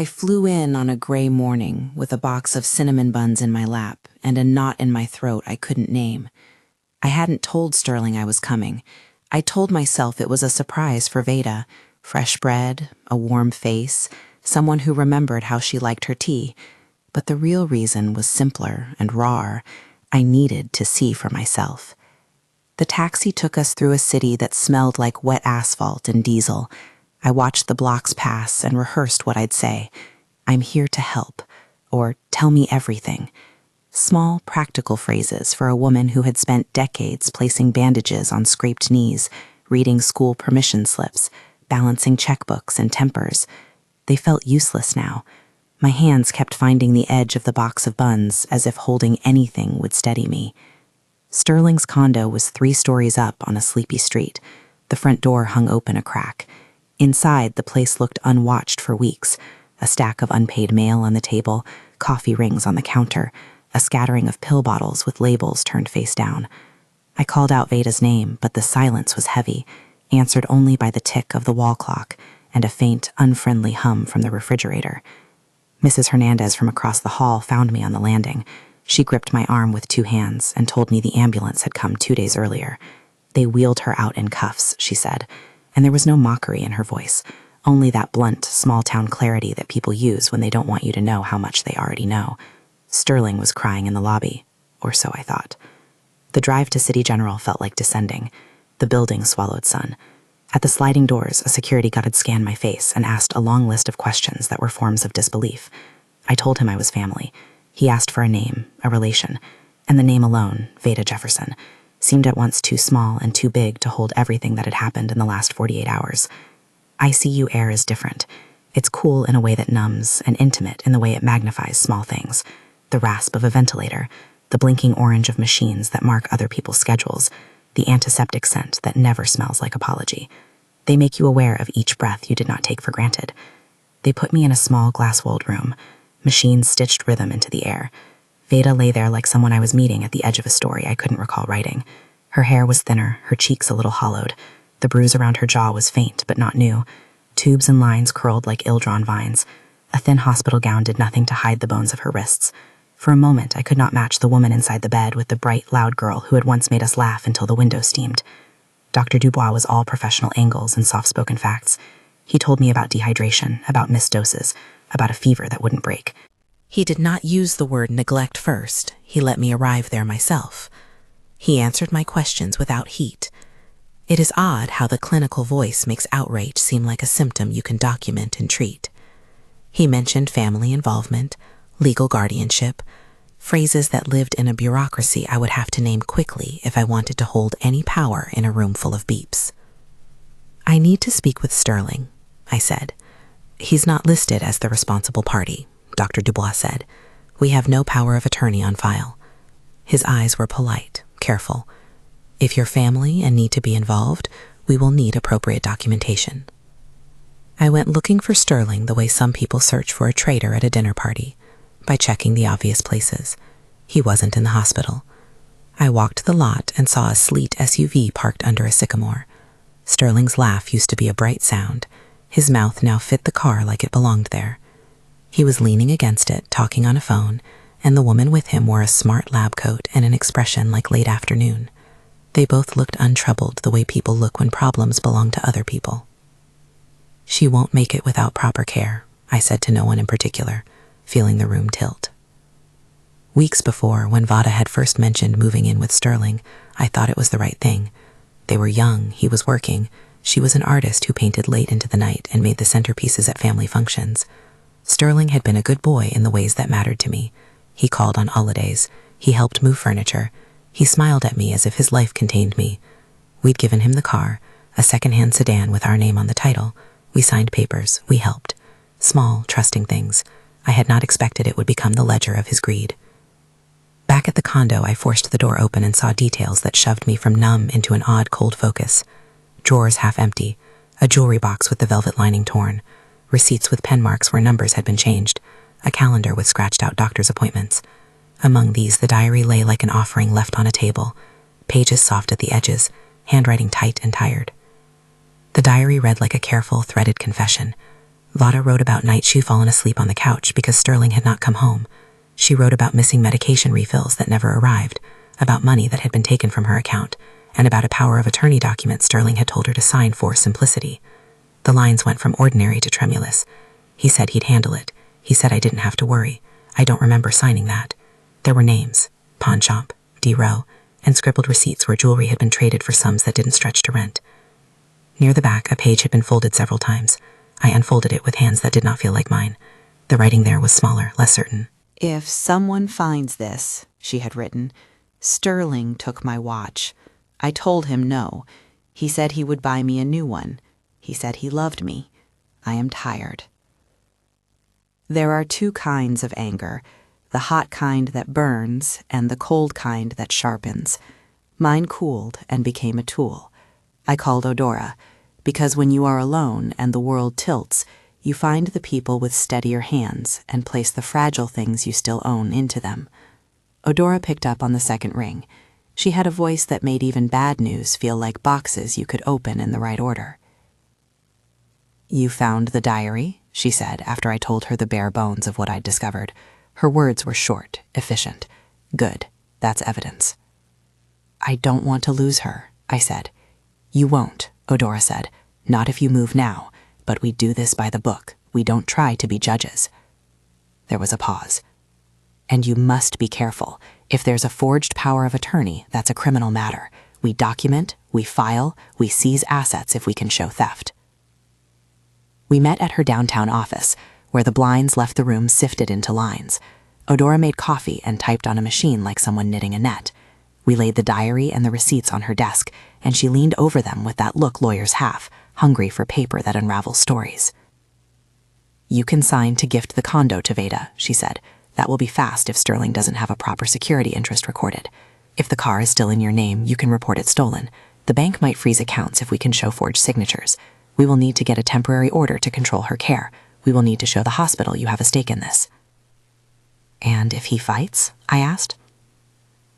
I flew in on a gray morning with a box of cinnamon buns in my lap and a knot in my throat I couldn't name. I hadn't told Sterling I was coming. I told myself it was a surprise for Veda. Fresh bread, a warm face, someone who remembered how she liked her tea. But the real reason was simpler and rawer. I needed to see for myself. The taxi took us through a city that smelled like wet asphalt and diesel. I watched the blocks pass and rehearsed what I'd say. I'm here to help, or tell me everything. Small, practical phrases for a woman who had spent decades placing bandages on scraped knees, reading school permission slips, balancing checkbooks and tempers. They felt useless now. My hands kept finding the edge of the box of buns as if holding anything would steady me. Sterling's condo was 3 stories up on a sleepy street. The front door hung open a crack. Inside, the place looked unwatched for weeks. A stack of unpaid mail on the table, coffee rings on the counter, a scattering of pill bottles with labels turned face down. I called out Veda's name, but the silence was heavy, answered only by the tick of the wall clock and a faint, unfriendly hum from the refrigerator. Mrs. Hernandez from across the hall found me on the landing. She gripped my arm with 2 hands and told me the ambulance had come 2 days earlier. They wheeled her out in cuffs, she said, and there was no mockery in her voice, only that blunt, small-town clarity that people use when they don't want you to know how much they already know. Sterling was crying in the lobby, or so I thought. The drive to City General felt like descending. The building swallowed sun. At the sliding doors, a security guard had scanned my face and asked a long list of questions that were forms of disbelief. I told him I was family. He asked for a name, a relation, and the name alone, Veda Jefferson, seemed at once too small and too big to hold everything that had happened in the last 48 hours. ICU air is different. It's cool in a way that numbs and intimate in the way it magnifies small things. The rasp of a ventilator, the blinking orange of machines that mark other people's schedules, the antiseptic scent that never smells like apology. They make you aware of each breath you did not take for granted. They put me in a small glass-walled room. Machines stitched rhythm into the air. Veda lay there like someone I was meeting at the edge of a story I couldn't recall writing. Her hair was thinner, her cheeks a little hollowed. The bruise around her jaw was faint, but not new. Tubes and lines curled like ill-drawn vines. A thin hospital gown did nothing to hide the bones of her wrists. For a moment, I could not match the woman inside the bed with the bright, loud girl who had once made us laugh until the window steamed. Dr. Dubois was all professional angles and soft-spoken facts. He told me about dehydration, about missed doses, about a fever that wouldn't break. He did not use the word neglect first. He let me arrive there myself. He answered my questions without heat. It is odd how the clinical voice makes outrage seem like a symptom you can document and treat. He mentioned family involvement, legal guardianship, phrases that lived in a bureaucracy I would have to name quickly if I wanted to hold any power in a room full of beeps. I need to speak with Sterling, I said. He's not listed as the responsible party, Dr. Dubois said. We have no power of attorney on file. His eyes were polite, careful. If you're family and need to be involved, we will need appropriate documentation. I went looking for Sterling the way some people search for a traitor at a dinner party, by checking the obvious places. He wasn't in the hospital. I walked the lot and saw a sleek SUV parked under a sycamore. Sterling's laugh used to be a bright sound. His mouth now fit the car like it belonged there. He was leaning against it, talking on a phone, and the woman with him wore a smart lab coat and an expression like late afternoon. They both looked untroubled the way people look when problems belong to other people. She won't make it without proper care, I said to no one in particular, feeling the room tilt. Weeks before, when Vada had first mentioned moving in with Sterling, I thought it was the right thing. They were young, he was working. She was an artist who painted late into the night and made the centerpieces at family functions. Sterling had been a good boy in the ways that mattered to me. He called on holidays. He helped move furniture. He smiled at me as if his life contained me. We'd given him the car, a second-hand sedan with our name on the title. We signed papers. We helped. Small, trusting things. I had not expected it would become the ledger of his greed. Back at the condo, I forced the door open and saw details that shoved me from numb into an odd, cold focus. Drawers half empty, a jewelry box with the velvet lining torn, receipts with pen marks where numbers had been changed, a calendar with scratched-out doctor's appointments. Among these, the diary lay like an offering left on a table, pages soft at the edges, handwriting tight and tired. The diary read like a careful, threaded confession. Vada wrote about nights she'd fallen asleep on the couch because Sterling had not come home. She wrote about missing medication refills that never arrived, about money that had been taken from her account, and about a power of attorney document Sterling had told her to sign for simplicity. The lines went from ordinary to tremulous. He said he'd handle it. He said I didn't have to worry. I don't remember signing that. There were names, pawn shop, D. Row, and scribbled receipts where jewelry had been traded for sums that didn't stretch to rent. Near the back, a page had been folded several times. I unfolded it with hands that did not feel like mine. The writing there was smaller, less certain. If someone finds this, she had written, Sterling took my watch. I told him no. He said he would buy me a new one. He said he loved me. I am tired. There are two kinds of anger, the hot kind that burns and the cold kind that sharpens. Mine cooled and became a tool. I called Eudora, because when you are alone and the world tilts, you find the people with steadier hands and place the fragile things you still own into them. Eudora picked up on the second ring. She had a voice that made even bad news feel like boxes you could open in the right order. You found the diary, she said after I told her the bare bones of what I'd discovered. Her words were short, efficient. Good, that's evidence. I don't want to lose her, I said. You won't, Eudora said. Not if you move now. But we do this by the book. We don't try to be judges. There was a pause. And you must be careful. If there's a forged power of attorney, that's a criminal matter. We document, we file, we seize assets if we can show theft. We met at her downtown office, where the blinds left the room sifted into lines. Eudora made coffee and typed on a machine like someone knitting a net. We laid the diary and the receipts on her desk, and she leaned over them with that look lawyers have, hungry for paper that unravels stories. You can sign to gift the condo to Veda, she said. That will be fast if Sterling doesn't have a proper security interest recorded. If the car is still in your name, you can report it stolen. The bank might freeze accounts if we can show forged signatures. We will need to get a temporary order to control her care. We will need to show the hospital you have a stake in this. And if he fights? I asked.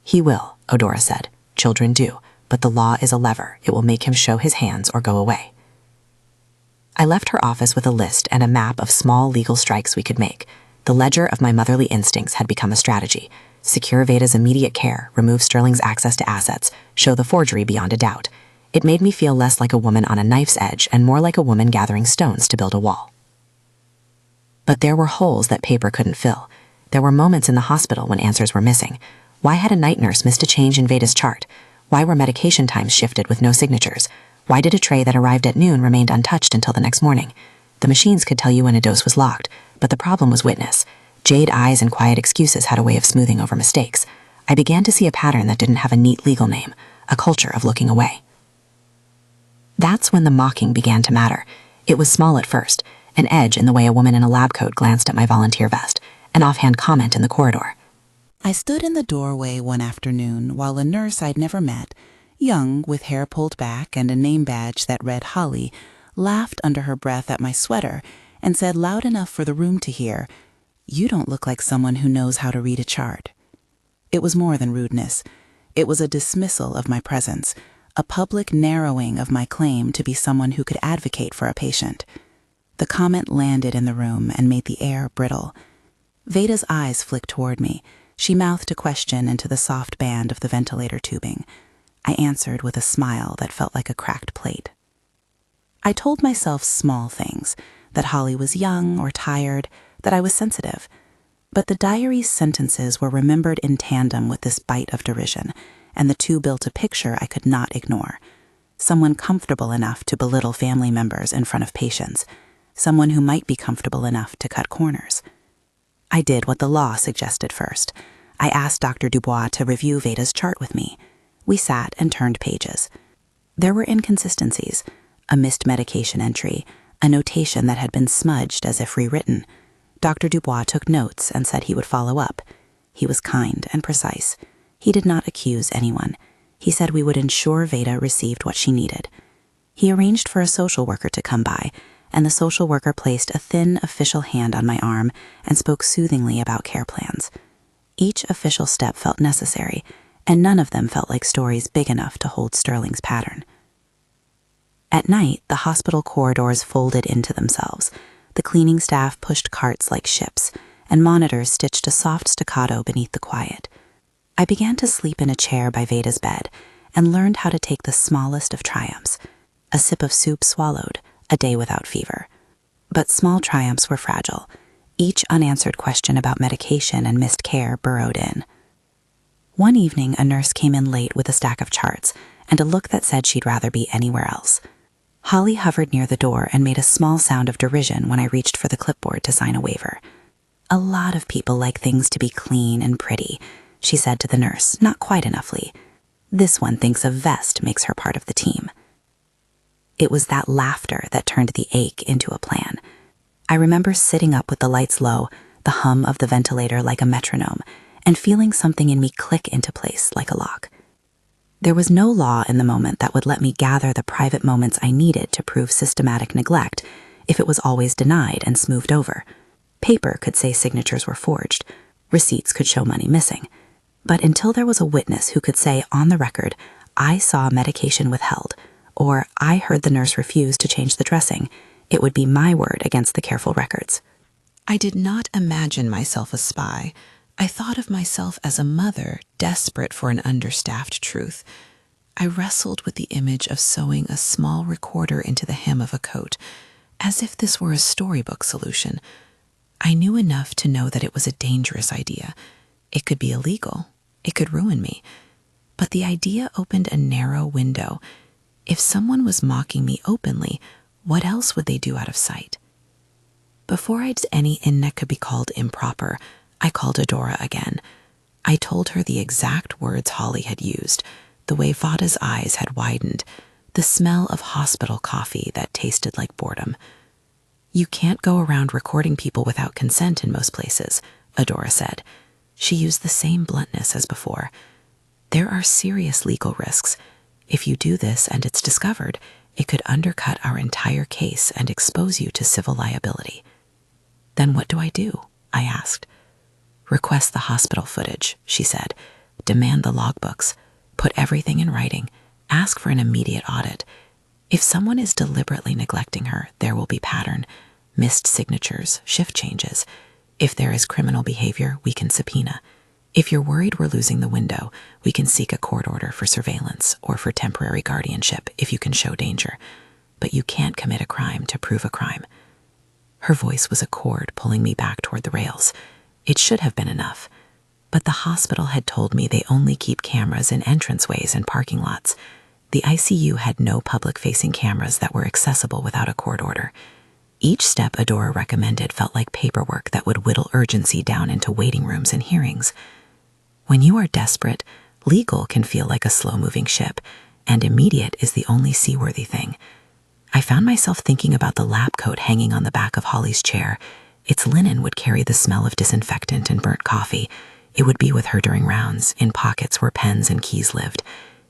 He will, Eudora said. Children do, but the law is a lever. It will make him show his hands or go away. I left her office with a list and a map of small legal strikes we could make. The ledger of my motherly instincts had become a strategy. Secure Veda's immediate care, remove Sterling's access to assets, show the forgery beyond a doubt. It made me feel less like a woman on a knife's edge and more like a woman gathering stones to build a wall. But there were holes that paper couldn't fill. There were moments in the hospital when answers were missing. Why had a night nurse missed a change in Veda's chart? Why were medication times shifted with no signatures? Why did a tray that arrived at noon remain untouched until the next morning? The machines could tell you when a dose was locked, but the problem was witness. Jade eyes and quiet excuses had a way of smoothing over mistakes. I began to see a pattern that didn't have a neat legal name, a culture of looking away. That's when the mocking began to matter. It was small at first, an edge in the way a woman in a lab coat glanced at my volunteer vest, an offhand comment in the corridor. I stood in the doorway one afternoon while a nurse I'd never met, young with hair pulled back and a name badge that read Holly, laughed under her breath at my sweater and said loud enough for the room to hear, "You don't look like someone who knows how to read a chart." It was more than rudeness. It was a dismissal of my presence, a public narrowing of my claim to be someone who could advocate for a patient. The comment landed in the room and made the air brittle. Veda's eyes flicked toward me. She mouthed a question into the soft band of the ventilator tubing. I answered with a smile that felt like a cracked plate. I told myself small things, that Holly was young or tired, that I was sensitive. But the diary's sentences were remembered in tandem with this bite of derision, and the two built a picture I could not ignore. Someone comfortable enough to belittle family members in front of patients. Someone who might be comfortable enough to cut corners. I did what the law suggested first. I asked Dr. Dubois to review Veda's chart with me. We sat and turned pages. There were inconsistencies, a missed medication entry, a notation that had been smudged as if rewritten. Dr. Dubois took notes and said he would follow up. He was kind and precise. He did not accuse anyone. He said we would ensure Veda received what she needed. He arranged for a social worker to come by, and the social worker placed a thin official hand on my arm and spoke soothingly about care plans. Each official step felt necessary, and none of them felt like stories big enough to hold Sterling's pattern. At night, the hospital corridors folded into themselves. The cleaning staff pushed carts like ships, and monitors stitched a soft staccato beneath the quiet. I began to sleep in a chair by Veda's bed and learned how to take the smallest of triumphs. A sip of soup swallowed, a day without fever. But small triumphs were fragile. Each unanswered question about medication and missed care burrowed in. One evening, a nurse came in late with a stack of charts and a look that said she'd rather be anywhere else. Holly hovered near the door and made a small sound of derision when I reached for the clipboard to sign a waiver. "A lot of people like things to be clean and pretty," she said to the nurse, not quite enoughly. "This one thinks a vest makes her part of the team." It was that laughter that turned the ache into a plan. I remember sitting up with the lights low, the hum of the ventilator like a metronome, and feeling something in me click into place like a lock. There was no law in the moment that would let me gather the private moments I needed to prove systematic neglect if it was always denied and smoothed over. Paper could say signatures were forged. Receipts could show money missing. But until there was a witness who could say on the record, "I saw medication withheld," or "I heard the nurse refuse to change the dressing," it would be my word against the careful records. I did not imagine myself a spy. I thought of myself as a mother desperate for an understaffed truth. I wrestled with the image of sewing a small recorder into the hem of a coat, as if this were a storybook solution. I knew enough to know that it was a dangerous idea. It could be illegal. It could ruin me. But the idea opened a narrow window. If someone was mocking me openly, what else would they do out of sight? Before I did anything that could be called improper, I called Adora again. I told her the exact words Holly had used, the way Vada's eyes had widened, the smell of hospital coffee that tasted like boredom. "You can't go around recording people without consent in most places," Adora said. She used the same bluntness as before. "There are serious legal risks. If you do this and it's discovered, it could undercut our entire case and expose you to civil liability." "Then what do I do?" I asked. "Request the hospital footage," she said. "Demand the logbooks. Put everything in writing. Ask for an immediate audit. If someone is deliberately neglecting her, there will be pattern, missed signatures, shift changes. If there is criminal behavior, we can subpoena. If you're worried we're losing the window, we can seek a court order for surveillance or for temporary guardianship if you can show danger. But you can't commit a crime to prove a crime." Her voice was a cord pulling me back toward the rails. It should have been enough. But the hospital had told me they only keep cameras in entranceways and parking lots. The ICU had no public-facing cameras that were accessible without a court order. Each step Adora recommended felt like paperwork that would whittle urgency down into waiting rooms and hearings. When you are desperate, legal can feel like a slow-moving ship, and immediate is the only seaworthy thing. I found myself thinking about the lab coat hanging on the back of Holly's chair. Its linen would carry the smell of disinfectant and burnt coffee. It would be with her during rounds, in pockets where pens and keys lived.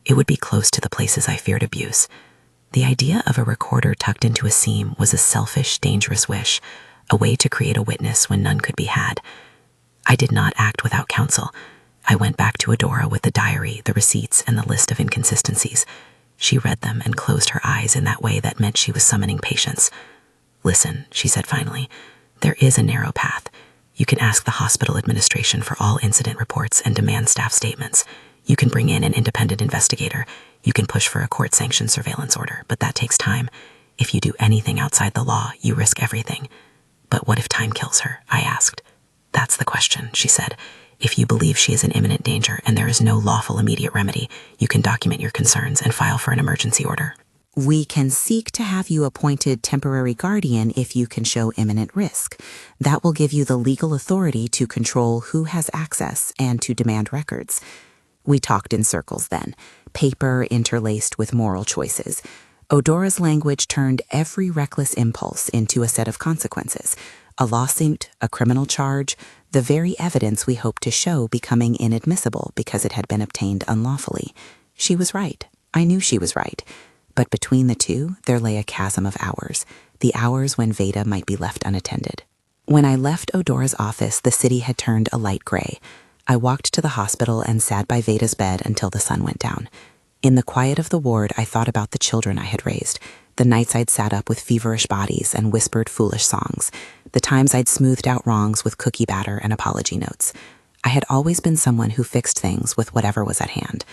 It would be close to the places I feared abuse. The idea of a recorder tucked into a seam was a selfish, dangerous wish, a way to create a witness when none could be had. I did not act without counsel. I went back to Adora with the diary, the receipts, and the list of inconsistencies. She read them and closed her eyes in that way that meant she was summoning patience. "Listen," she said finally, "there is a narrow path. You can ask the hospital administration for all incident reports and demand staff statements. You can bring in an independent investigator. You can push for a court-sanctioned surveillance order, but that takes time. If you do anything outside the law, you risk everything." "But what if time kills her?" I asked. "That's the question," she said. "If you believe she is in imminent danger and there is no lawful immediate remedy, you can document your concerns and file for an emergency order." "We can seek to have you appointed temporary guardian if you can show imminent risk. That will give you the legal authority to control who has access and to demand records." We talked in circles then, paper interlaced with moral choices. Odora's language turned every reckless impulse into a set of consequences. A lawsuit, a criminal charge, the very evidence we hoped to show becoming inadmissible because it had been obtained unlawfully. She was right. I knew she was right. But between the two, there lay a chasm of hours, the hours when Veda might be left unattended. When I left Odora's office, the city had turned a light gray. I walked to the hospital and sat by Veda's bed until the sun went down. In the quiet of the ward, I thought about the children I had raised, The nights I'd sat up with feverish bodies and whispered foolish songs. The times I'd smoothed out wrongs with cookie batter and apology notes. I had always been someone who fixed things with whatever was at hand.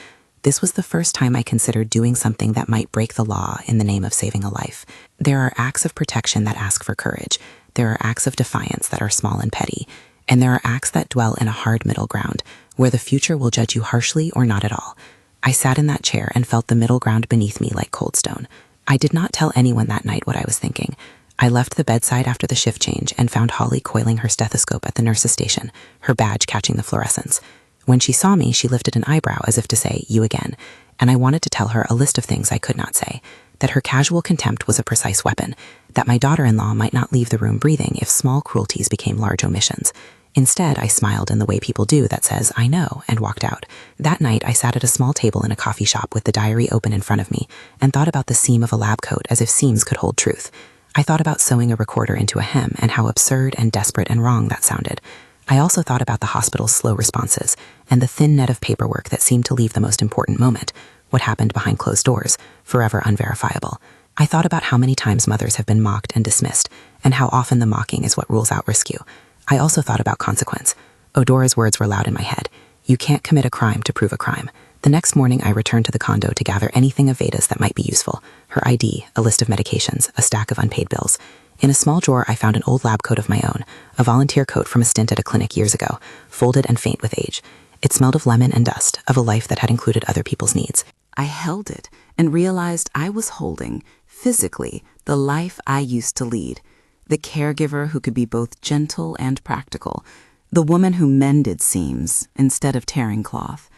This was the first time I considered doing something that might break the law in the name of saving a life. There are acts of protection that ask for courage. There are acts of defiance that are small and petty. And there are acts that dwell in a hard middle ground, where the future will judge you harshly or not at all. I sat in that chair and felt the middle ground beneath me like cold stone. I did not tell anyone that night what I was thinking. I left the bedside after the shift change and found Holly coiling her stethoscope at the nurse's station, her badge catching the fluorescence. When she saw me, she lifted an eyebrow as if to say, "You again," and I wanted to tell her a list of things I could not say, that her casual contempt was a precise weapon, that my daughter-in-law might not leave the room breathing if small cruelties became large omissions. Instead, I smiled in the way people do that says, "I know," and walked out. That night, I sat at a small table in a coffee shop with the diary open in front of me and thought about the seam of a lab coat as if seams could hold truth. I thought about sewing a recorder into a hem and how absurd and desperate and wrong that sounded. I also thought about the hospital's slow responses and the thin net of paperwork that seemed to leave the most important moment, what happened behind closed doors, forever unverifiable. I thought about how many times mothers have been mocked and dismissed, and how often the mocking is what rules out rescue. I also thought about consequence. Odora's words were loud in my head. You can't commit a crime to prove a crime. The next morning, I returned to the condo to gather anything of Veda's that might be useful. Her ID, a list of medications, a stack of unpaid bills. In a small drawer, I found an old lab coat of my own, a volunteer coat from a stint at a clinic years ago, folded and faint with age. It smelled of lemon and dust, of a life that had included other people's needs. I held it and realized I was holding, physically, the life I used to lead. The caregiver who could be both gentle and practical. The woman who mended seams instead of tearing cloth.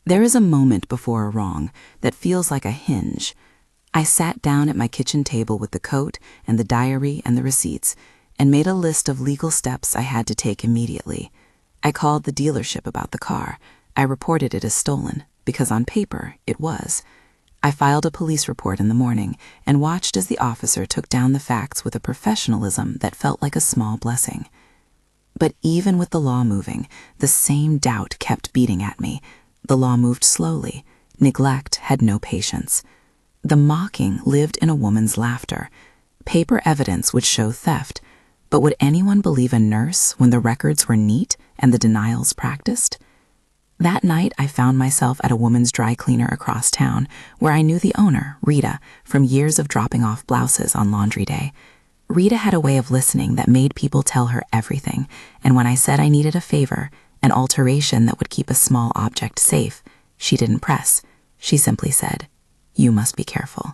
There is a moment before a wrong that feels like a hinge. I sat down at my kitchen table with the coat and the diary and the receipts and made a list of legal steps I had to take immediately. I called the dealership about the car. I reported it as stolen, because on paper it was. I filed a police report in the morning and watched as the officer took down the facts with a professionalism that felt like a small blessing. But even with the law moving, the same doubt kept beating at me. The law moved slowly. Neglect had no patience. The mocking lived in a woman's laughter. Paper evidence would show theft, but would anyone believe a nurse when the records were neat and the denials practiced? That night, I found myself at a woman's dry cleaner across town, where I knew the owner, Rita, from years of dropping off blouses on laundry day. Rita had a way of listening that made people tell her everything, and when I said I needed a favor, an alteration that would keep a small object safe, she didn't press. She simply said, "You must be careful."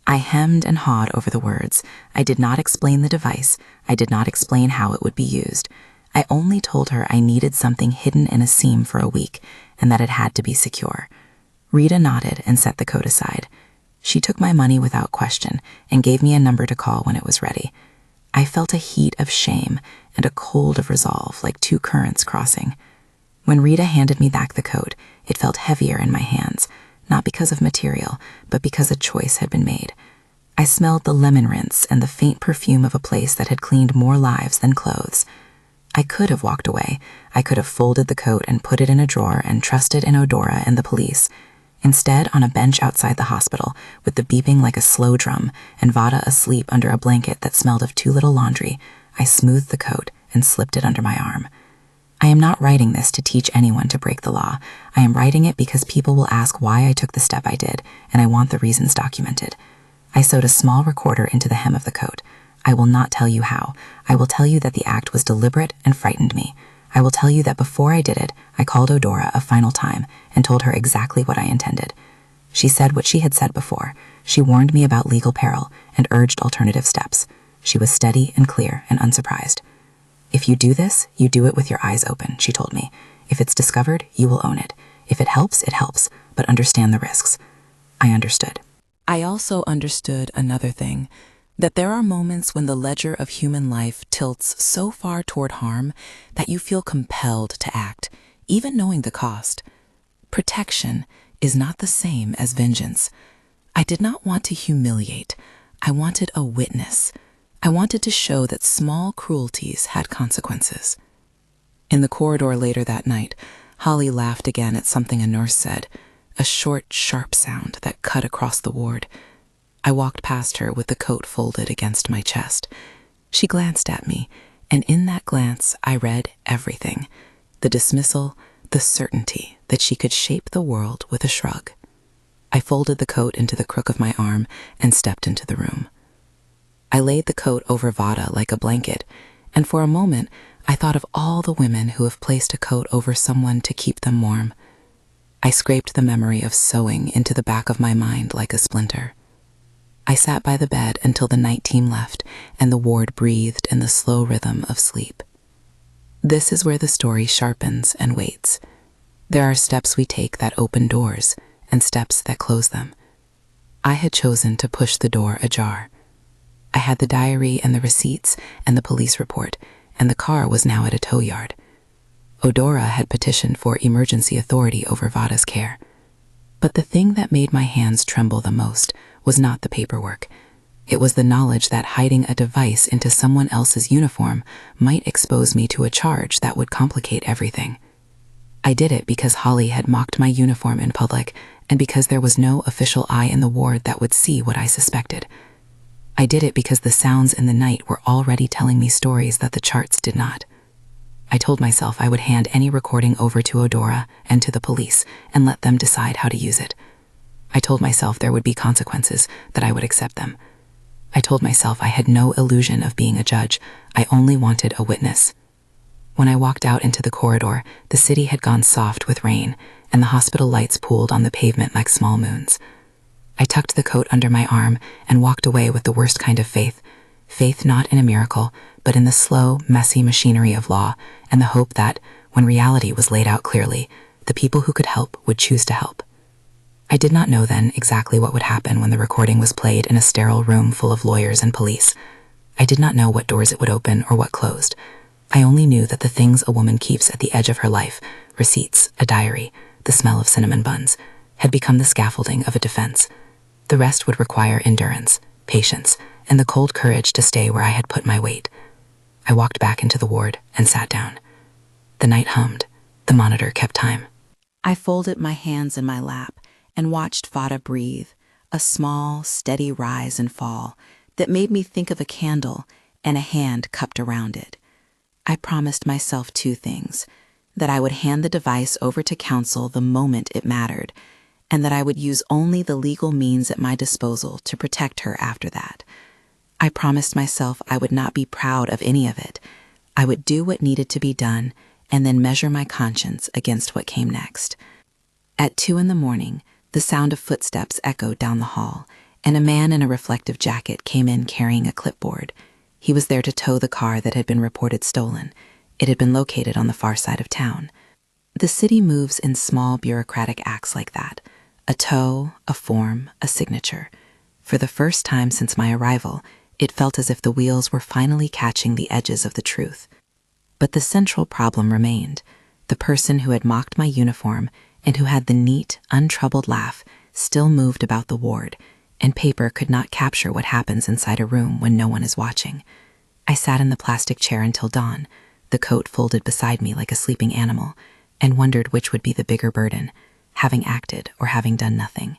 I hemmed and hawed over the words. I did not explain the device. I did not explain how it would be used. I only told her I needed something hidden in a seam for a week and that it had to be secure. Rita nodded and set the coat aside. She took my money without question and gave me a number to call when it was ready. I felt a heat of shame and a cold of resolve, like two currents crossing. When Rita handed me back the coat, it felt heavier in my hands, not because of material, but because a choice had been made. I smelled the lemon rinse and the faint perfume of a place that had cleaned more lives than clothes. I could have walked away. I could have folded the coat and put it in a drawer and trusted in Odora and the police. Instead, on a bench outside the hospital, with the beeping like a slow drum and Vada asleep under a blanket that smelled of too little laundry, I smoothed the coat and slipped it under my arm. I am not writing this to teach anyone to break the law. I am writing it because people will ask why I took the step I did, and I want the reasons documented. I sewed a small recorder into the hem of the coat. I will not tell you how. I will tell you that the act was deliberate and frightened me. I will tell you that before I did it, I called Odora a final time and told her exactly what I intended. She said what she had said before. She warned me about legal peril and urged alternative steps. She was steady and clear and unsurprised. "If you do this, you do it with your eyes open," she told me. "If it's discovered, you will own it. If it helps, but understand the risks." I understood. I also understood another thing, that there are moments when the ledger of human life tilts so far toward harm that you feel compelled to act, even knowing the cost. Protection is not the same as vengeance. I did not want to humiliate. I wanted a witness. I wanted to show that small cruelties had consequences. In the corridor later that night, Holly laughed again at something a nurse said, a short, sharp sound that cut across the ward. I walked past her with the coat folded against my chest. She glanced at me, and in that glance I read everything: the dismissal, the certainty that she could shape the world with a shrug. I folded the coat into the crook of my arm and stepped into the room. I laid the coat over Vada like a blanket, and for a moment I thought of all the women who have placed a coat over someone to keep them warm. I scraped the memory of sewing into the back of my mind like a splinter. I sat by the bed until the night team left and the ward breathed in the slow rhythm of sleep. This is where the story sharpens and waits. There are steps we take that open doors and steps that close them. I had chosen to push the door ajar. I had the diary and the receipts and the police report, and the car was now at a tow yard. Odora had petitioned for emergency authority over Vada's care. But the thing that made my hands tremble the most was not the paperwork. It was the knowledge that hiding a device into someone else's uniform might expose me to a charge that would complicate everything. I did it because Holly had mocked my uniform in public and because there was no official eye in the ward that would see what I suspected. I did it because the sounds in the night were already telling me stories that the charts did not. I told myself I would hand any recording over to Odora and to the police and let them decide how to use it. I told myself there would be consequences, that I would accept them. I told myself I had no illusion of being a judge. I only wanted a witness. When I walked out into the corridor, the city had gone soft with rain, and the hospital lights pooled on the pavement like small moons. I tucked the coat under my arm and walked away with the worst kind of faith. Faith not in a miracle, but in the slow, messy machinery of law, and the hope that, when reality was laid out clearly, the people who could help would choose to help. I did not know then exactly what would happen when the recording was played in a sterile room full of lawyers and police. I did not know what doors it would open or what closed. I only knew that the things a woman keeps at the edge of her life, receipts, a diary, the smell of cinnamon buns, had become the scaffolding of a defense. The rest would require endurance, patience, and the cold courage to stay where I had put my weight. I walked back into the ward and sat down. The night hummed. The monitor kept time. I folded my hands in my lap and watched Vada breathe, a small, steady rise and fall that made me think of a candle and a hand cupped around it. I promised myself two things: that I would hand the device over to counsel the moment it mattered, and that I would use only the legal means at my disposal to protect her after that. I promised myself I would not be proud of any of it. I would do what needed to be done and then measure my conscience against what came next. At 2 a.m, the sound of footsteps echoed down the hall, and a man in a reflective jacket came in carrying a clipboard. He was there to tow the car that had been reported stolen. It had been located on the far side of town. The city moves in small bureaucratic acts like that: a tow, a form, a signature. For the first time since my arrival, it felt as if the wheels were finally catching the edges of the truth. But the central problem remained. The person who had mocked my uniform and who had the neat, untroubled laugh still moved about the ward, and paper could not capture what happens inside a room when no one is watching. I sat in the plastic chair until dawn, the coat folded beside me like a sleeping animal, and wondered which would be the bigger burden, having acted or having done nothing.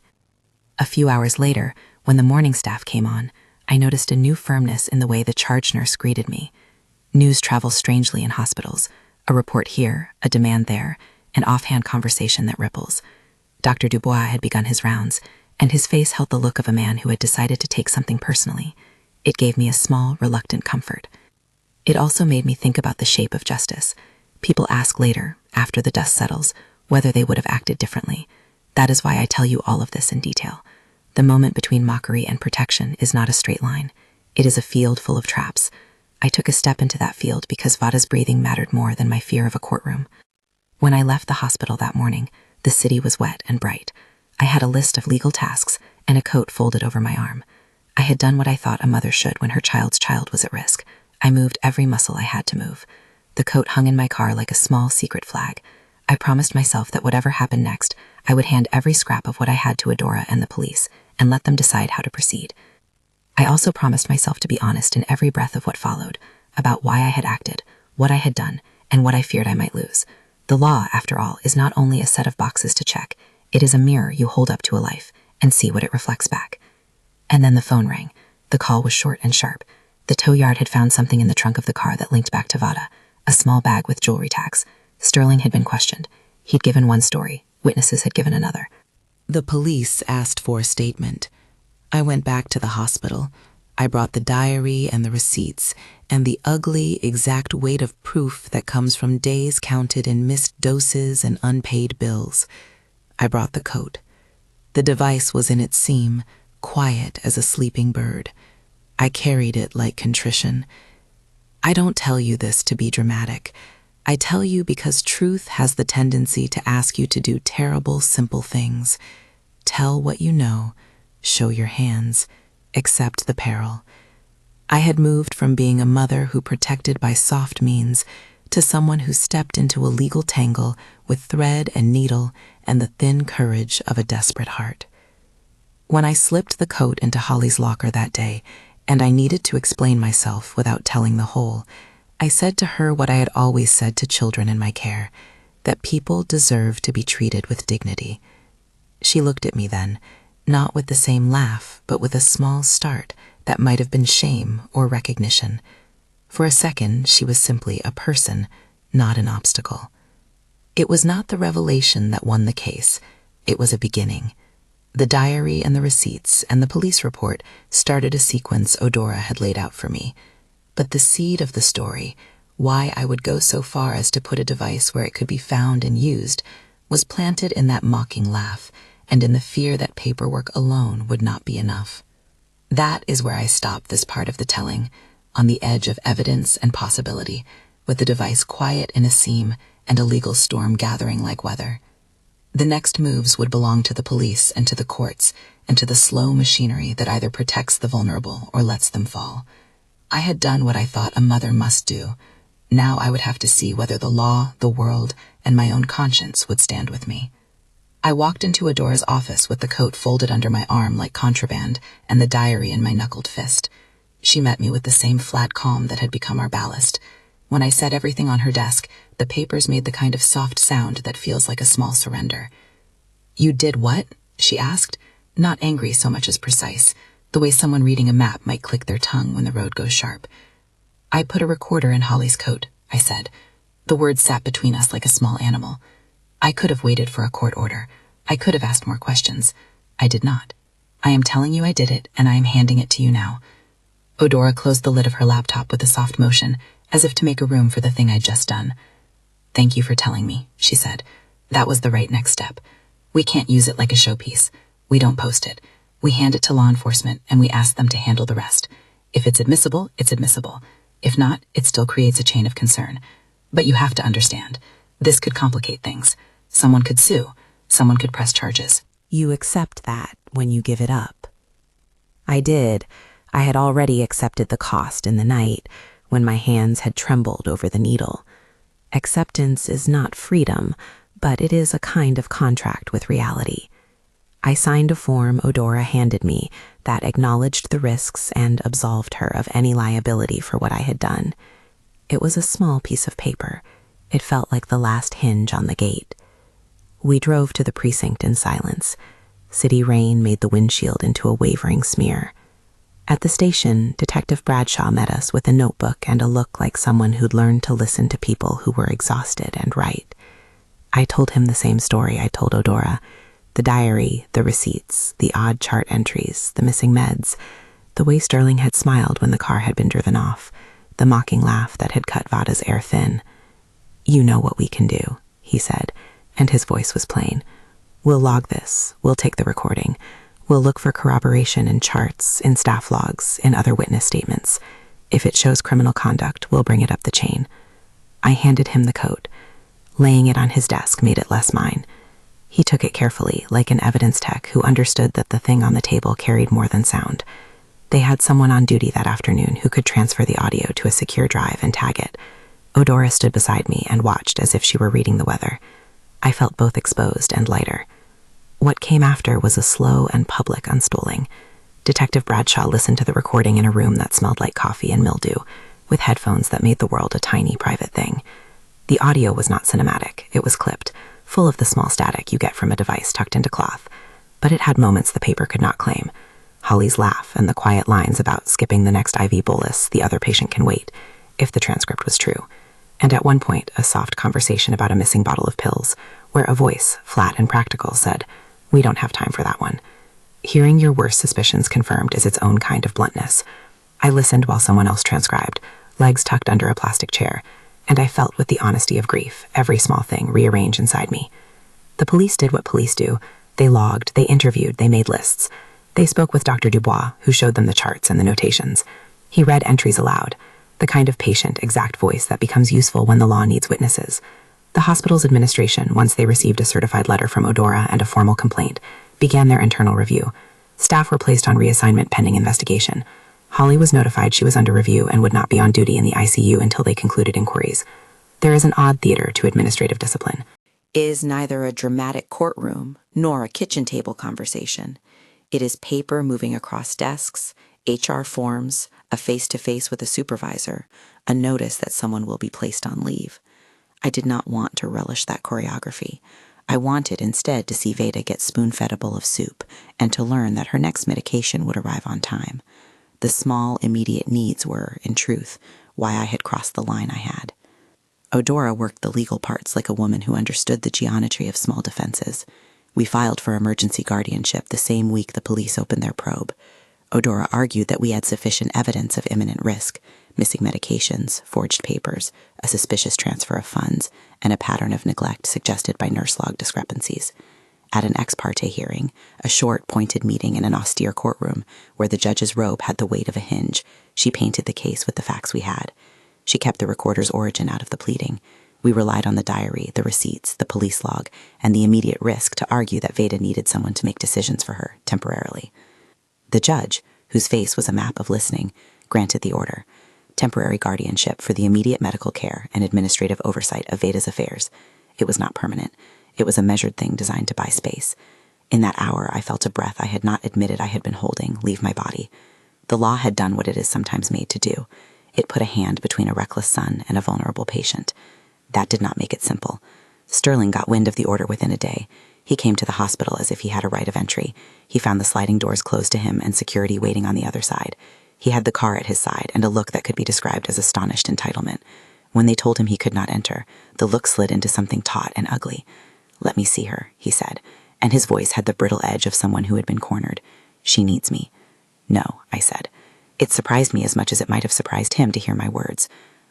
A few hours later, when the morning staff came on, I noticed a new firmness in the way the charge nurse greeted me. News travels strangely in hospitals: a report here, a demand there, an offhand conversation that ripples. Dr. Dubois had begun his rounds, and his face held the look of a man who had decided to take something personally. It gave me a small, reluctant comfort. It also made me think about the shape of justice. People ask later, after the dust settles, whether they would have acted differently. That is why I tell you all of this in detail. The moment between mockery and protection is not a straight line. It is a field full of traps. I took a step into that field because Vada's breathing mattered more than my fear of a courtroom. When I left the hospital that morning, the city was wet and bright. I had a list of legal tasks and a coat folded over my arm. I had done what I thought a mother should when her child's child was at risk. I moved every muscle I had to move. The coat hung in my car like a small secret flag. I promised myself that whatever happened next, I would hand every scrap of what I had to Odora and the police and let them decide how to proceed. I also promised myself to be honest in every breath of what followed, about why I had acted, what I had done, and what I feared I might lose. The law, after all, is not only a set of boxes to check. It is a mirror you hold up to a life and see what it reflects back. And then the phone rang. The call was short and sharp. The tow yard had found something in the trunk of the car that linked back to Vada, a small bag with jewelry tags. Sterling had been questioned. He'd given one story. Witnesses had given another. The police asked for a statement. I went back to the hospital. I brought the diary and the receipts and the ugly, exact weight of proof that comes from days counted in missed doses and unpaid bills. I brought the coat. The device was in its seam, quiet as a sleeping bird. I carried it like contrition. I don't tell you this to be dramatic. I tell you because truth has the tendency to ask you to do terrible, simple things. Tell what you know, show your hands, accept the peril. I had moved from being a mother who protected by soft means to someone who stepped into a legal tangle with thread and needle and the thin courage of a desperate heart. When I slipped the coat into Holly's locker that day, and I needed to explain myself without telling the whole, I said to her what I had always said to children in my care, that people deserve to be treated with dignity. She looked at me then, not with the same laugh, but with a small start that might have been shame or recognition. For a second, she was simply a person, not an obstacle. It was not the revelation that won the case. It was a beginning. The diary and the receipts and the police report started a sequence Eudora had laid out for me. But the seed of the story, why I would go so far as to put a device where it could be found and used, was planted in that mocking laugh and in the fear that paperwork alone would not be enough. That is where I stopped this part of the telling, on the edge of evidence and possibility, with the device quiet in a seam and a legal storm gathering like weather. The next moves would belong to the police and to the courts and to the slow machinery that either protects the vulnerable or lets them fall. I had done what I thought a mother must do. Now I would have to see whether the law, the world, and my own conscience would stand with me. I walked into Eudora's office with the coat folded under my arm like contraband and the diary in my knuckled fist. She met me with the same flat calm that had become our ballast. When I set everything on her desk, the papers made the kind of soft sound that feels like a small surrender. "You did what?" she asked, not angry so much as precise, the way someone reading a map might click their tongue when the road goes sharp. "I put a recorder in Holly's coat," I said. The word sat between us like a small animal. I could have waited for a court order. I could have asked more questions. I did not. I am telling you I did it, and I am handing it to you now. Eudora closed the lid of her laptop with a soft motion, as if to make a room for the thing I'd just done. "Thank you for telling me," she said. "That was the right next step. We can't use it like a showpiece. We don't post it. We hand it to law enforcement, and we ask them to handle the rest. If it's admissible, it's admissible. If not, it still creates a chain of concern. But you have to understand, this could complicate things. Someone could sue. Someone could press charges." You accept that when you give it up. I did. I had already accepted the cost in the night, when my hands had trembled over the needle. Acceptance is not freedom, but it is a kind of contract with reality. I signed a form Eudora handed me that acknowledged the risks and absolved her of any liability for what I had done. It was a small piece of paper. It felt like the last hinge on the gate. We drove to the precinct in silence. City rain made the windshield into a wavering smear. At the station, Detective Bradshaw met us with a notebook and a look like someone who'd learned to listen to people who were exhausted and right. I told him the same story I told Eudora. The diary, the receipts, the odd chart entries, the missing meds, the way Sterling had smiled when the car had been driven off, the mocking laugh that had cut Vada's air thin. "You know what we can do," he said, and his voice was plain. "We'll log this. We'll take the recording. We'll look for corroboration in charts, in staff logs, in other witness statements. If it shows criminal conduct, we'll bring it up the chain." I handed him the coat. Laying it on his desk made it less mine. He took it carefully, like an evidence tech who understood that the thing on the table carried more than sound. They had someone on duty that afternoon who could transfer the audio to a secure drive and tag it. Eudora stood beside me and watched as if she were reading the weather. I felt both exposed and lighter. What came after was a slow and public unspooling. Detective Bradshaw listened to the recording in a room that smelled like coffee and mildew, with headphones that made the world a tiny private thing. The audio was not cinematic. It was clipped, full of the small static you get from a device tucked into cloth. But it had moments the paper could not claim. Holly's laugh, and the quiet lines about skipping the next IV bolus, the other patient can wait, if the transcript was true. And at one point, a soft conversation about a missing bottle of pills, where a voice, flat and practical, said, "We don't have time for that one." Hearing your worst suspicions confirmed is its own kind of bluntness. I listened while someone else transcribed, legs tucked under a plastic chair, and I felt with the honesty of grief every small thing rearrange inside me. The police did what police do. They logged, they interviewed, they made lists. They spoke with Dr. Dubois, who showed them the charts and the notations. He read entries aloud, the kind of patient, exact voice that becomes useful when the law needs witnesses. The hospital's administration, once they received a certified letter from Odora and a formal complaint, began their internal review. Staff were placed on reassignment pending investigation. Holly was notified she was under review and would not be on duty in the ICU until they concluded inquiries. There is an odd theater to administrative discipline. It is neither a dramatic courtroom nor a kitchen table conversation. It is paper moving across desks, HR forms, a face-to-face with a supervisor, a notice that someone will be placed on leave. I did not want to relish that choreography. I wanted instead to see Veda get spoon-fed a bowl of soup and to learn that her next medication would arrive on time. The small, immediate needs were, in truth, why I had crossed the line I had. Odora worked the legal parts like a woman who understood the geometry of small defenses. We filed for emergency guardianship the same week the police opened their probe. Odora argued that we had sufficient evidence of imminent risk, missing medications, forged papers, a suspicious transfer of funds, and a pattern of neglect suggested by nurse log discrepancies. At an ex parte hearing, a short, pointed meeting in an austere courtroom where the judge's robe had the weight of a hinge, she painted the case with the facts we had. She kept the recorder's origin out of the pleading. We relied on the diary, the receipts, the police log, and the immediate risk to argue that Veda needed someone to make decisions for her, temporarily. The judge, whose face was a map of listening, granted the order. Temporary guardianship for the immediate medical care and administrative oversight of Veda's affairs. It was not permanent. It was a measured thing designed to buy space. In that hour, I felt a breath I had not admitted I had been holding leave my body. The law had done what it is sometimes made to do. It put a hand between a reckless son and a vulnerable patient. That did not make it simple. Sterling got wind of the order within a day. He came to the hospital as if he had a right of entry. He found the sliding doors closed to him and security waiting on the other side. He had the car at his side and a look that could be described as astonished entitlement. When they told him he could not enter, the look slid into something taut and ugly. "Let me see her," he said, and his voice had the brittle edge of someone who had been cornered. "She needs me." "No," I said. It surprised me as much as it might have surprised him to hear my words.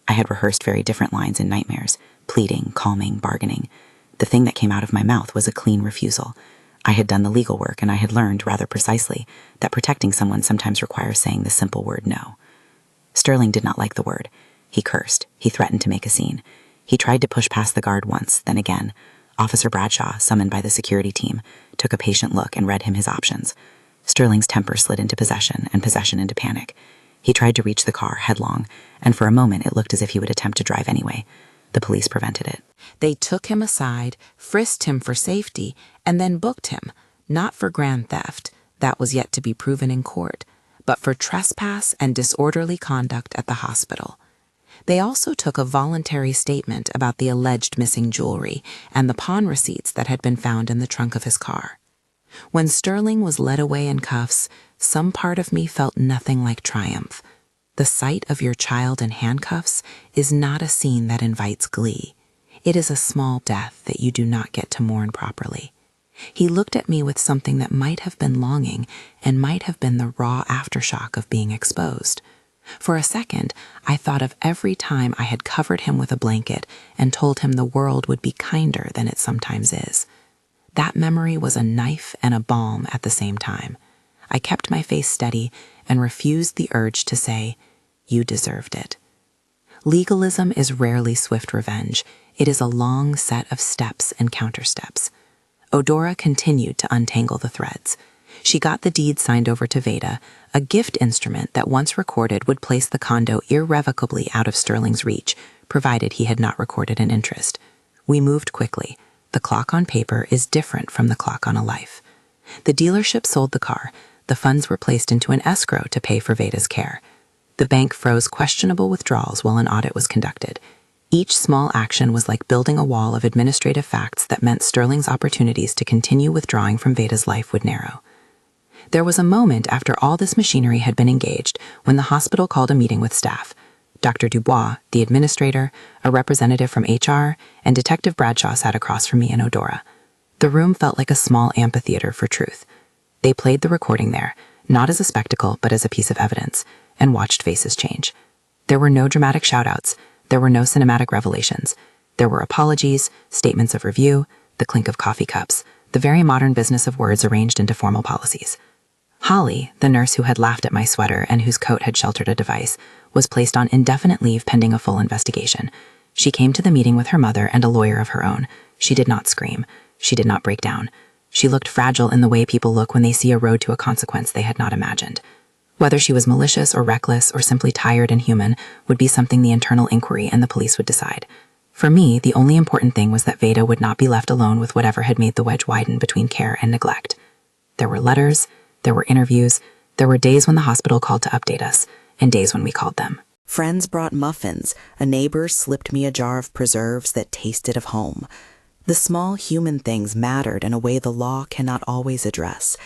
I had rehearsed very different lines in nightmares, pleading, calming, bargaining. The thing that came out of my mouth was a clean refusal. I had done the legal work, and I had learned, rather precisely, that protecting someone sometimes requires saying the simple word no. Sterling did not like the word. He cursed. He threatened to make a scene. He tried to push past the guard once, then again. Officer Bradshaw, summoned by the security team, took a patient look and read him his options. Sterling's temper slid into possession, and possession into panic. He tried to reach the car, headlong, and for a moment it looked as if he would attempt to drive anyway. The police prevented it. They took him aside, frisked him for safety, and then booked him, not for grand theft, that was yet to be proven in court, but for trespass and disorderly conduct at the hospital. They also took a voluntary statement about the alleged missing jewelry and the pawn receipts that had been found in the trunk of his car. When Sterling was led away in cuffs, some part of me felt nothing like triumph. The sight of your child in handcuffs is not a scene that invites glee. It is a small death that you do not get to mourn properly. He looked at me with something that might have been longing and might have been the raw aftershock of being exposed. For a second, I thought of every time I had covered him with a blanket and told him the world would be kinder than it sometimes is. That memory was a knife and a balm at the same time. I kept my face steady and refused the urge to say, "You deserved it." Legalism is rarely swift revenge. It is a long set of steps and countersteps. Odora continued to untangle the threads. She got the deed signed over to Veda, a gift instrument that once recorded would place the condo irrevocably out of Sterling's reach, provided he had not recorded an interest. We moved quickly. The clock on paper is different from the clock on a life. The dealership sold the car. The funds were placed into an escrow to pay for Veda's care. The bank froze questionable withdrawals while an audit was conducted. Each small action was like building a wall of administrative facts that meant Sterling's opportunities to continue withdrawing from Veda's life would narrow. There was a moment after all this machinery had been engaged when the hospital called a meeting with staff. Dr. Dubois, the administrator, a representative from HR, and Detective Bradshaw sat across from me and Odora. The room felt like a small amphitheater for truth. They played the recording there, not as a spectacle but as a piece of evidence, and watched faces change. There were no dramatic shout-outs. There were no cinematic revelations. There were apologies, statements of review, the clink of coffee cups, the very modern business of words arranged into formal policies. Holly, the nurse who had laughed at my sweater and whose coat had sheltered a device, was placed on indefinite leave pending a full investigation. She came to the meeting with her mother and a lawyer of her own. She did not scream. She did not break down. She looked fragile in the way people look when they see a road to a consequence they had not imagined. Whether she was malicious or reckless or simply tired and human would be something the internal inquiry and the police would decide. For me, the only important thing was that Veda would not be left alone with whatever had made the wedge widen between care and neglect. There were letters, there were interviews, there were days when the hospital called to update us, and days when we called them. Friends brought muffins. A neighbor slipped me a jar of preserves that tasted of home. The small human things mattered in a way the law cannot always address.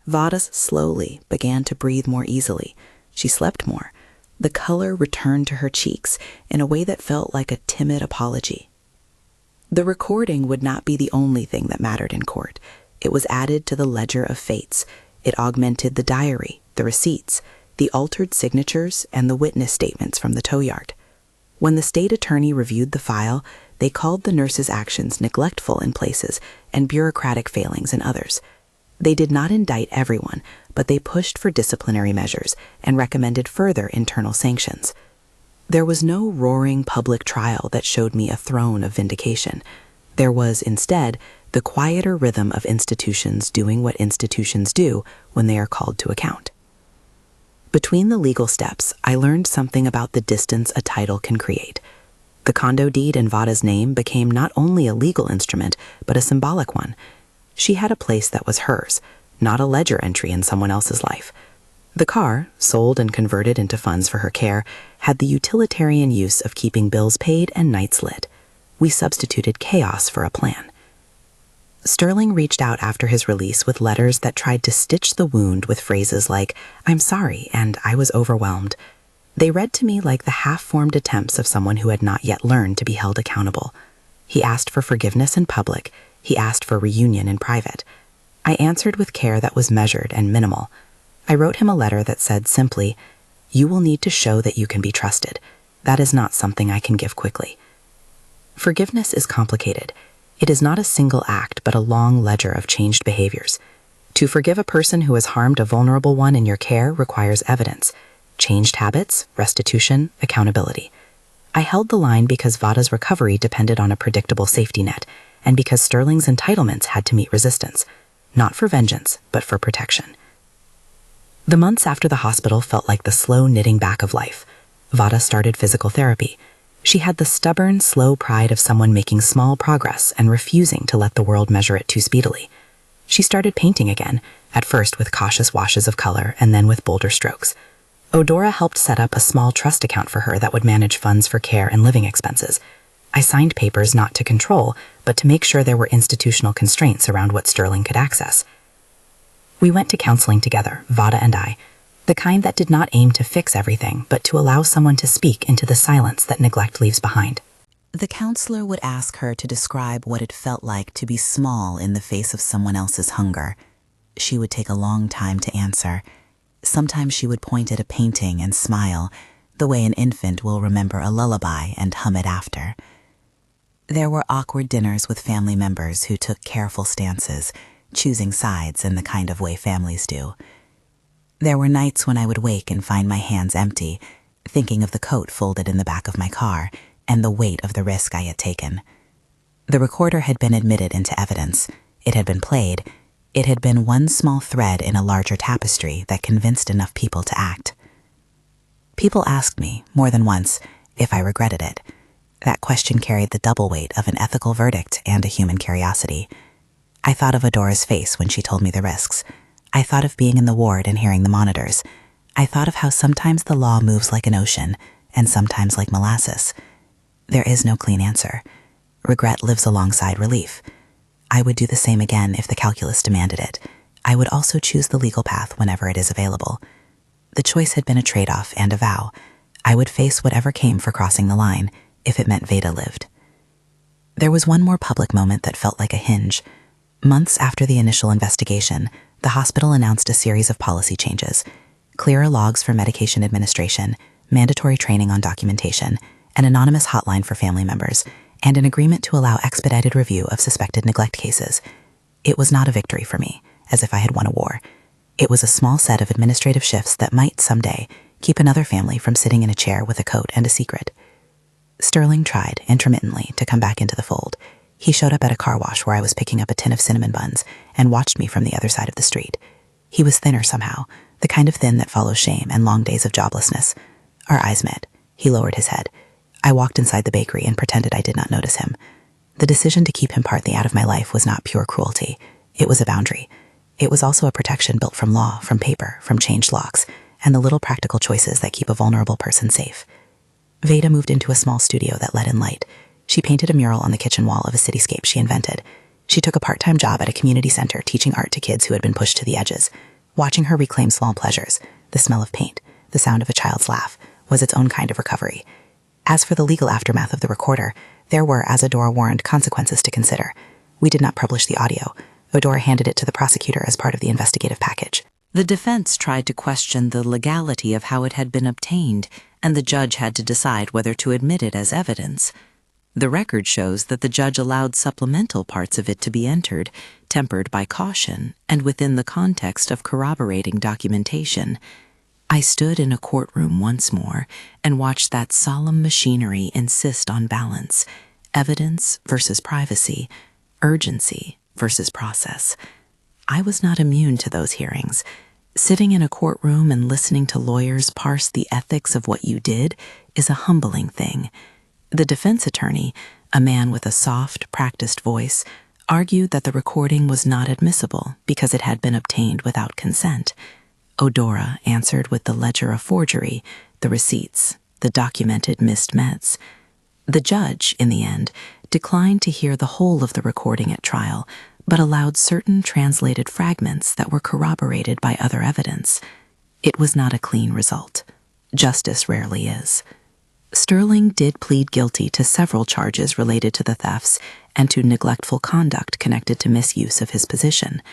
Vadas slowly began to breathe more easily. She slept more. The color returned to her cheeks in a way that felt like a timid apology. The recording would not be the only thing that mattered in court. It was added to the ledger of fates. It augmented the diary, the receipts, the altered signatures, and the witness statements from the tow yard. When the state attorney reviewed the file, they called the nurse's actions neglectful in places and bureaucratic failings in others. They did not indict everyone, but they pushed for disciplinary measures and recommended further internal sanctions. There was no roaring public trial that showed me a throne of vindication. There was, instead, the quieter rhythm of institutions doing what institutions do when they are called to account. Between the legal steps, I learned something about the distance a title can create. The condo deed in Vada's name became not only a legal instrument, but a symbolic one. She had a place that was hers, not a ledger entry in someone else's life. The car, sold and converted into funds for her care, had the utilitarian use of keeping bills paid and nights lit. We substituted chaos for a plan. Sterling reached out after his release with letters that tried to stitch the wound with phrases like, "I'm sorry," and "I was overwhelmed." They read to me like the half-formed attempts of someone who had not yet learned to be held accountable. He asked for forgiveness in public. He asked for reunion in private. I answered with care that was measured and minimal. I wrote him a letter that said simply, "You will need to show that you can be trusted. That is not something I can give quickly." Forgiveness is complicated. It is not a single act, but a long ledger of changed behaviors. To forgive a person who has harmed a vulnerable one in your care requires evidence, changed habits, restitution, accountability. I held the line because Vada's recovery depended on a predictable safety net, and because Sterling's entitlements had to meet resistance, not for vengeance, but for protection. The months after the hospital felt like the slow knitting back of life. Vada started physical therapy. She had the stubborn, slow pride of someone making small progress and refusing to let the world measure it too speedily. She started painting again, at first with cautious washes of color and then with bolder strokes. Odora helped set up a small trust account for her that would manage funds for care and living expenses. I signed papers not to control, but to make sure there were institutional constraints around what Sterling could access. We went to counseling together, Vada and I, the kind that did not aim to fix everything, but to allow someone to speak into the silence that neglect leaves behind. The counselor would ask her to describe what it felt like to be small in the face of someone else's hunger. She would take a long time to answer. Sometimes she would point at a painting and smile, the way an infant will remember a lullaby and hum it after. There were awkward dinners with family members who took careful stances, choosing sides in the kind of way families do. There were nights when I would wake and find my hands empty, thinking of the coat folded in the back of my car and the weight of the risk I had taken. The recorder had been admitted into evidence. It had been played. It had been one small thread in a larger tapestry that convinced enough people to act. People asked me, more than once, if I regretted it. That question carried the double weight of an ethical verdict and a human curiosity. I thought of Adora's face when she told me the risks. I thought of being in the ward and hearing the monitors. I thought of how sometimes the law moves like an ocean, and sometimes like molasses. There is no clean answer. Regret lives alongside relief. I would do the same again if the calculus demanded it. I would also choose the legal path whenever it is available. The choice had been a trade-off and a vow. I would face whatever came for crossing the line, if it meant Veda lived. There was one more public moment that felt like a hinge. Months after the initial investigation, the hospital announced a series of policy changes: clearer logs for medication administration, mandatory training on documentation, an anonymous hotline for family members, and an agreement to allow expedited review of suspected neglect cases. It was not a victory for me, as if I had won a war. It was a small set of administrative shifts that might, someday, keep another family from sitting in a chair with a coat and a secret. Sterling tried, intermittently, to come back into the fold. He showed up at a car wash where I was picking up a tin of cinnamon buns and watched me from the other side of the street. He was thinner somehow, the kind of thin that follows shame and long days of joblessness. Our eyes met. He lowered his head. I walked inside the bakery and pretended I did not notice him. The decision to keep him partly out of my life was not pure cruelty. It was a boundary. It was also a protection built from law, from paper, from changed locks, and the little practical choices that keep a vulnerable person safe. Veda moved into a small studio that let in light. She painted a mural on the kitchen wall of a cityscape she invented. She took a part-time job at a community center teaching art to kids who had been pushed to the edges. Watching her reclaim small pleasures, the smell of paint, the sound of a child's laugh, was its own kind of recovery. As for the legal aftermath of the recorder, there were, as Adora warned, consequences to consider. We did not publish the audio. Adora handed it to the prosecutor as part of the investigative package. The defense tried to question the legality of how it had been obtained, and the judge had to decide whether to admit it as evidence. The record shows that the judge allowed supplemental parts of it to be entered, tempered by caution, and within the context of corroborating documentation. I stood in a courtroom once more and watched that solemn machinery insist on balance: evidence versus privacy, urgency versus process. I was not immune to those hearings. Sitting in a courtroom and listening to lawyers parse the ethics of what you did is a humbling thing. The defense attorney, a man with a soft, practiced voice, argued that the recording was not admissible because it had been obtained without consent. Adora answered with the ledger of forgery, the receipts, the documented missed meds. The judge, in the end, declined to hear the whole of the recording at trial, but allowed certain translated fragments that were corroborated by other evidence. It was not a clean result. Justice rarely is. Sterling did plead guilty to several charges related to the thefts and to neglectful conduct connected to misuse of his position.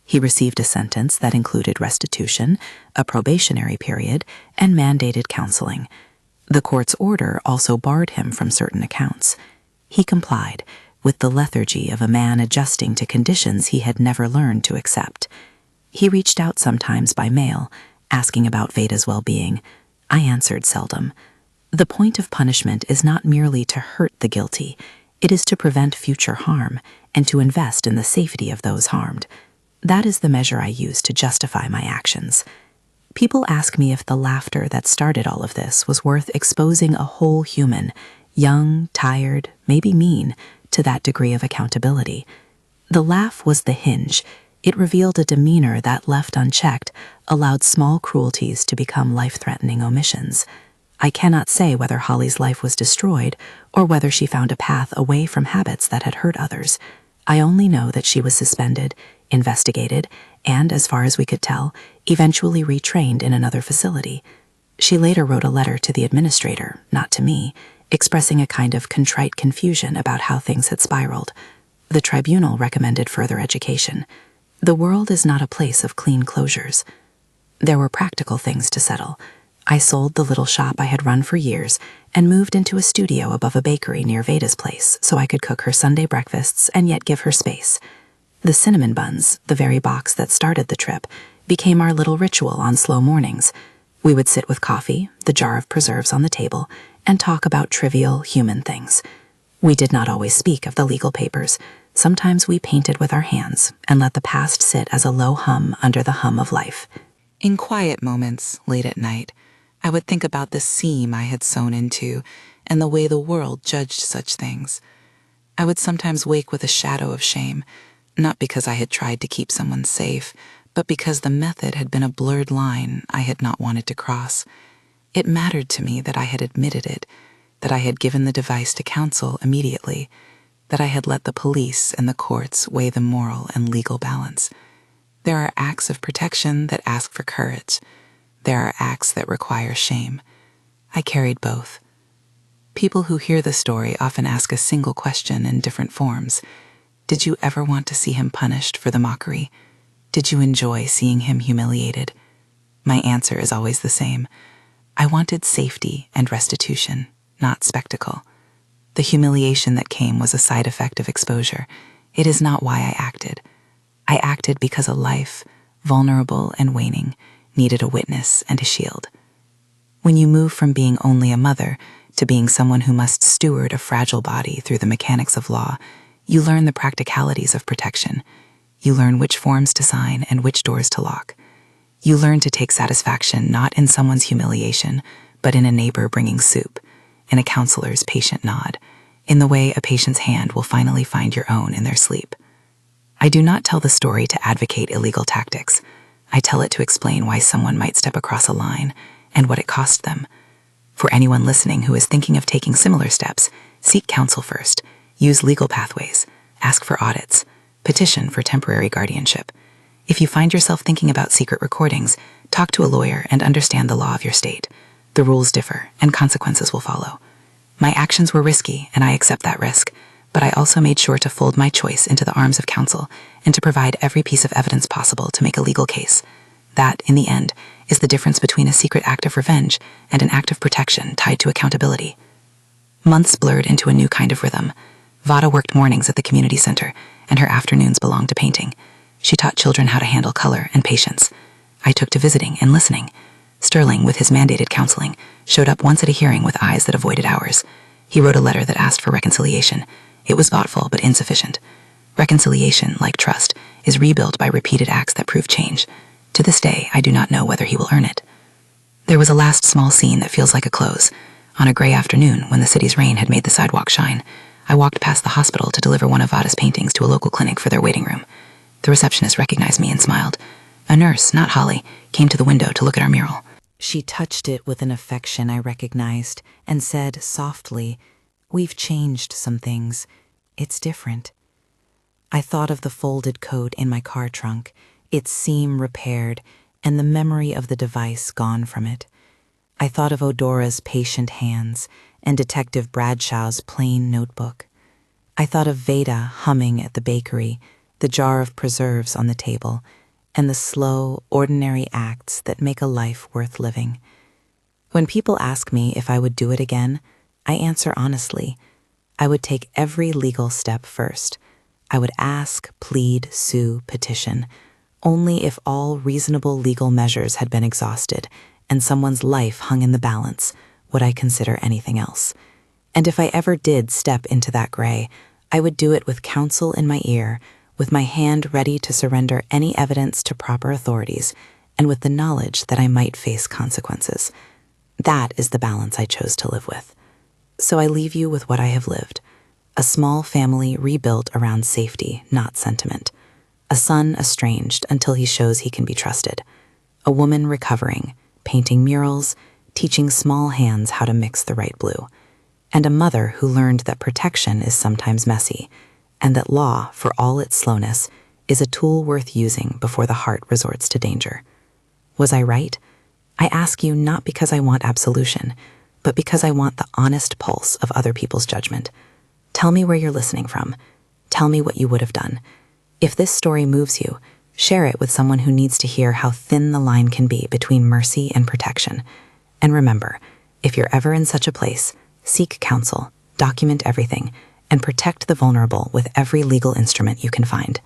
He received a sentence that included restitution, a probationary period, and mandated counseling. The court's order also barred him from certain accounts. He complied, with the lethargy of a man adjusting to conditions he had never learned to accept. He reached out sometimes by mail, asking about Veda's well-being. I answered seldom. The point of punishment is not merely to hurt the guilty. It is to prevent future harm and to invest in the safety of those harmed. That is the measure I use to justify my actions. People ask me if the laughter that started all of this was worth exposing a whole human, young, tired, maybe mean, to that degree of accountability. The laugh was the hinge. It revealed a demeanor that, left unchecked, allowed small cruelties to become life-threatening omissions. I cannot say whether Holly's life was destroyed or whether she found a path away from habits that had hurt others. I only know that she was suspended, investigated, and, as far as we could tell, eventually retrained in another facility. She later wrote a letter to the administrator, not to me, expressing a kind of contrite confusion about how things had spiraled. The tribunal recommended further education. The world is not a place of clean closures. There were practical things to settle. I sold the little shop I had run for years and moved into a studio above a bakery near Veda's place so I could cook her Sunday breakfasts and yet give her space. The cinnamon buns, the very box that started the trip, became our little ritual on slow mornings. We would sit with coffee, the jar of preserves on the table, and talk about trivial human things. We did not always speak of the legal papers. Sometimes we painted with our hands and let the past sit as a low hum under the hum of life. In quiet moments, late at night, I would think about the seam I had sewn into and the way the world judged such things. I would sometimes wake with a shadow of shame, not because I had tried to keep someone safe, but because the method had been a blurred line I had not wanted to cross. It mattered to me that I had admitted it, that I had given the device to counsel immediately, that I had let the police and the courts weigh the moral and legal balance. There are acts of protection that ask for courage. There are acts that require shame. I carried both. People who hear the story often ask a single question in different forms. Did you ever want to see him punished for the mockery? Did you enjoy seeing him humiliated? My answer is always the same. I wanted safety and restitution, not spectacle. The humiliation that came was a side effect of exposure. It is not why I acted. I acted because a life, vulnerable and waning, needed a witness and a shield. When you move from being only a mother to being someone who must steward a fragile body through the mechanics of law, you learn the practicalities of protection. You learn which forms to sign and which doors to lock. You learn to take satisfaction not in someone's humiliation, but in a neighbor bringing soup, in a counselor's patient nod, in the way a patient's hand will finally find your own in their sleep. I do not tell the story to advocate illegal tactics. I tell it to explain why someone might step across a line and what it cost them. For anyone listening who is thinking of taking similar steps, seek counsel first, use legal pathways, ask for audits, petition for temporary guardianship. If you find yourself thinking about secret recordings, talk to a lawyer and understand the law of your state. The rules differ, and consequences will follow. My actions were risky, and I accept that risk, but I also made sure to fold my choice into the arms of counsel and to provide every piece of evidence possible to make a legal case. That, in the end, is the difference between a secret act of revenge and an act of protection tied to accountability. Months blurred into a new kind of rhythm. Vada worked mornings at the community center, and her afternoons belonged to painting. She taught children how to handle color and patience. I took to visiting and listening. Sterling, with his mandated counseling, showed up once at a hearing with eyes that avoided ours. He wrote a letter that asked for reconciliation. It was thoughtful but insufficient. Reconciliation, like trust, is rebuilt by repeated acts that prove change. To this day, I do not know whether he will earn it. There was a last small scene that feels like a close. On a gray afternoon, when the city's rain had made the sidewalk shine, I walked past the hospital to deliver one of Vada's paintings to a local clinic for their waiting room. The receptionist recognized me and smiled. A nurse, not Holly, came to the window to look at our mural. She touched it with an affection I recognized and said softly, "We've changed some things. It's different." I thought of the folded coat in my car trunk, its seam repaired, and the memory of the device gone from it. I thought of Odora's patient hands and Detective Bradshaw's plain notebook. I thought of Veda humming at the bakery, the jar of preserves on the table, and the slow, ordinary acts that make a life worth living. When people ask me if I would do it again, I answer honestly. I would take every legal step first. I would ask, plead, sue, petition, only if all reasonable legal measures had been exhausted and someone's life hung in the balance would I consider anything else. And if I ever did step into that gray, I would do it with counsel in my ear, with my hand ready to surrender any evidence to proper authorities, and with the knowledge that I might face consequences. That is the balance I chose to live with. So I leave you with what I have lived. A small family rebuilt around safety, not sentiment. A son estranged until he shows he can be trusted. A woman recovering, painting murals, teaching small hands how to mix the right blue. And a mother who learned that protection is sometimes messy, and that law, for all its slowness, is a tool worth using before the heart resorts to danger. Was I right? I ask you not because I want absolution, but because I want the honest pulse of other people's judgment. Tell me where you're listening from. Tell me what you would have done. If this story moves you, share it with someone who needs to hear how thin the line can be between mercy and protection. And remember, if you're ever in such a place, seek counsel, document everything, and protect the vulnerable with every legal instrument you can find.